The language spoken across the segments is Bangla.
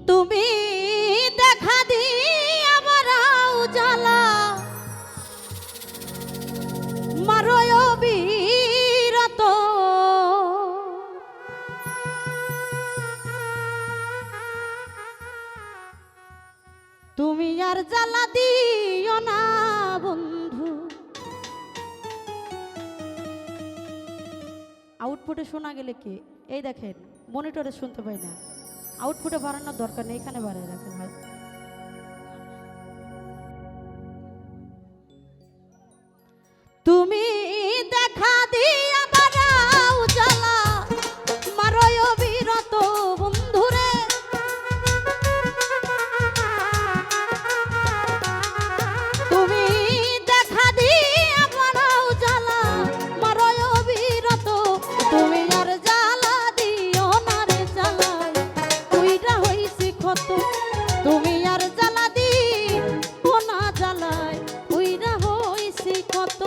তুমি দেখা দিয়া বারাও জ্বালা মারয় বিরত তুমি আর জ্বালা দিও না বন্ধু। আউটপুটে শোনা গেলে কি এই দেখেন মনিটরে শুনতে পাই না, আউটপুটে বাড়ানোর দরকার নেই, এখানে বাড়ায় রাখেন ভাই। তুমি দেখা দিয়া বাড়াও জ্বালা মারয় বিরত বন্ধুরে, তুমি দেখা দিয়া বাড়াও জ্বালা মারয় বিরত, তুমি আর জ্বালা দিও না রে জ্বালায় তুইরা হইছি ক্ষত, তুমি আর জ্বালা দিও না জ্বালায় তুইরা হইছি ক্ষত।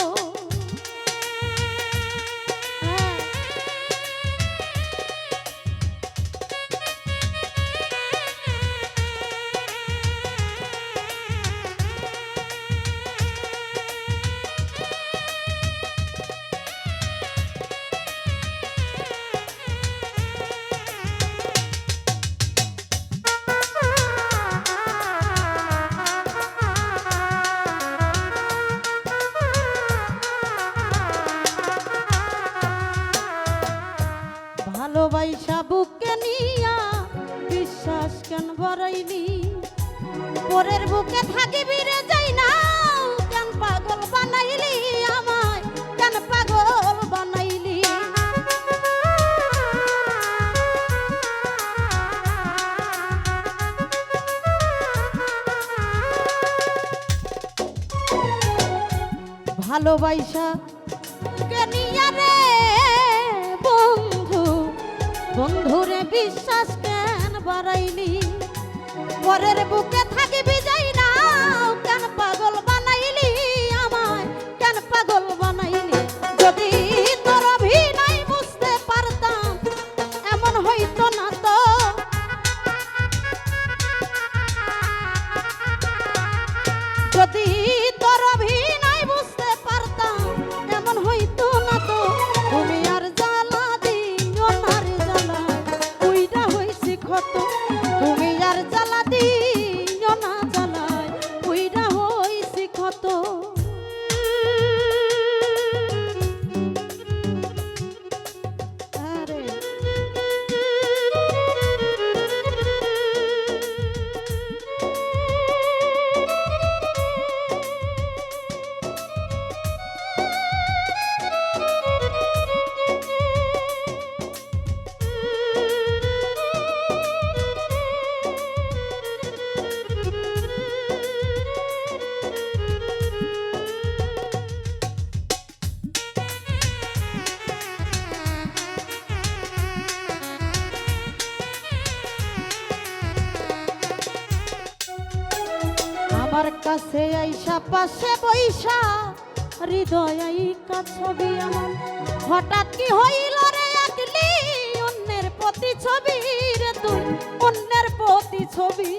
ভালোবাসা বুকে নিয়া বিশ্বাস কেন বরাইলি, পরের বুকে থাকিবি রে যাই না কেন পাগল বানাইলি আমায়, কেন পাগল বানাইলি। ভালোবাসা বুকে নিয়া রে বন্ধুরে বিশ্বাস কেন বাড়াইলি, পরের বুকে থাকিবি যাই না কেন পাগল বানাইলি আমায়, কেন পাগল বানাইলি। যদি তোর অভিনয় বুঝতে পারতাম এমন হইতো না তো, যদি তোর অভিনয় বুঝতে পারতাম এমন হইতো না তো, তুমি আর জ্বালা দিও না রে জ্বালা তুইরা হইছি ক্ষত, তুমি আর জ্বালা দিও না জ্বালায় তুইরা হইছি ক্ষত। আমার কাছে আইসা পাশে বৈশা হৃদয় আইকা ছবি আমার, হঠাৎ কি হইল রে আকলি অন্যের প্রতি ছবি রে তুই অন্যের প্রতি ছবি।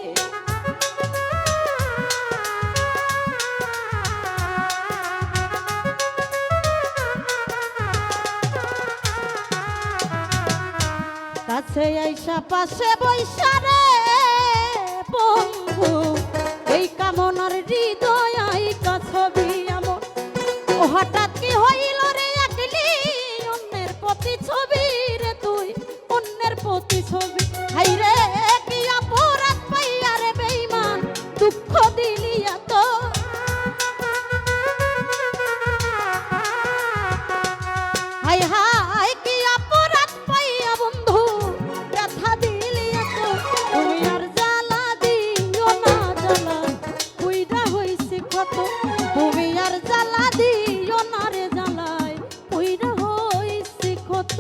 কাছে আইসা পাশে বৈশা রে বন্ধু এই কামনার হৃদয় আইকা ছবি আমার, হঠাৎ কি হইল রে আকলি অন্যের প্রতি ছবি রে তুই অন্যের প্রতি ছবি। হাই রে কি অপরাধ পাইয়া রে বেঈমান দুঃখ দিলি এত, হাই হাই কি অপরাধ পাইয়া বন্ধু ব্যথা দিলি এত, তুমি আর জ্বালা দিও না জ্বালা তুইরা হইছি ক্ষত, তুমি আর জ্বালা দিও না রে জ্বালায় তুইরা হইছি ক্ষত।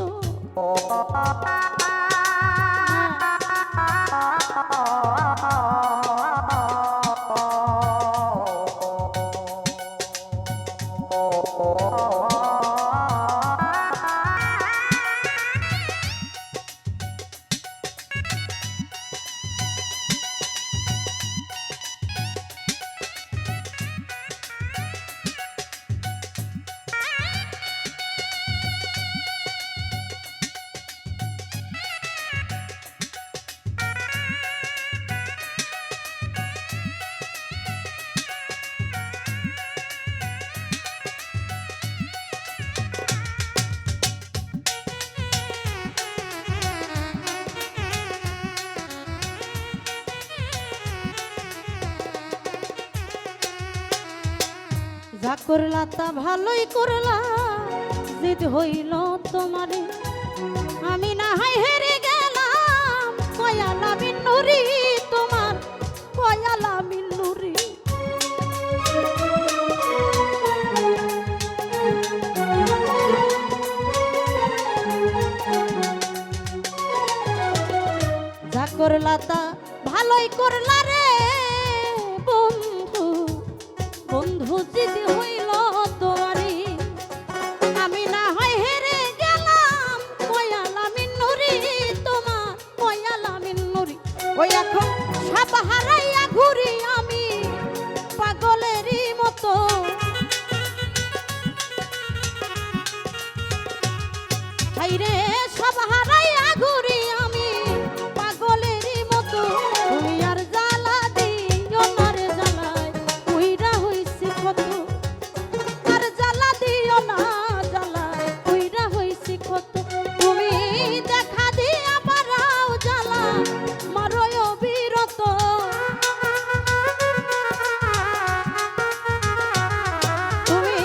যা করলা তা ভালোই করলা, জিদ হইল তোমারে, আমি না হয় হেরে গেলাম, কয়ালা মিন্নুরি তোমার, কয়ালা মিন্নুরি। যা করলা তা ভালোই করলা রে বন্ধু, বন্ধু জিদ হইল তোমারি, আমি না হয় হেরে গেলাম, কয়ালা মিন্নুরি তোমার, কয়ালা মিন্নুরি। ওই এখন সব হারাইয়া ঘুরি আমি পাগলেরই মতো, হাইরে সব হারাইয়া ঘুরি আমি পাগলেরই মতো। তুমি আর জ্বালা দিও না রে জ্বালায় উইরা হইছি কত, আর জ্বালা দিও না জ্বালায় উইরা হইছি কত। তুমি দেখা দিয়া বাড়াও জ্বালা মারোয় অবিরত, তুমি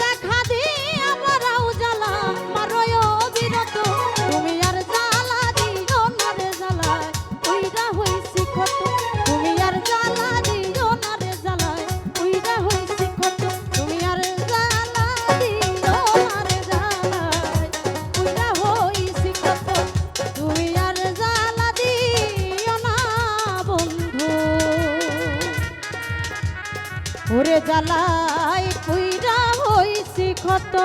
দেখা দিয়া বাড়াও জ্বালা মারোয় অবিরত। তুমি আর জ্বালা দিও না রে জ্বালায় উইরা হইছি কত, তুমি আর জ্বালা দিও না রে জ্বালায় উইরা হইছি কত, তুমি আর জ্বালা দিও না রে জ্বালায় উইরা হইছি কত, তুমি আর জ্বালা দিও না বন্ধু, ওরে জ্বালায় উইরা হইছি কত।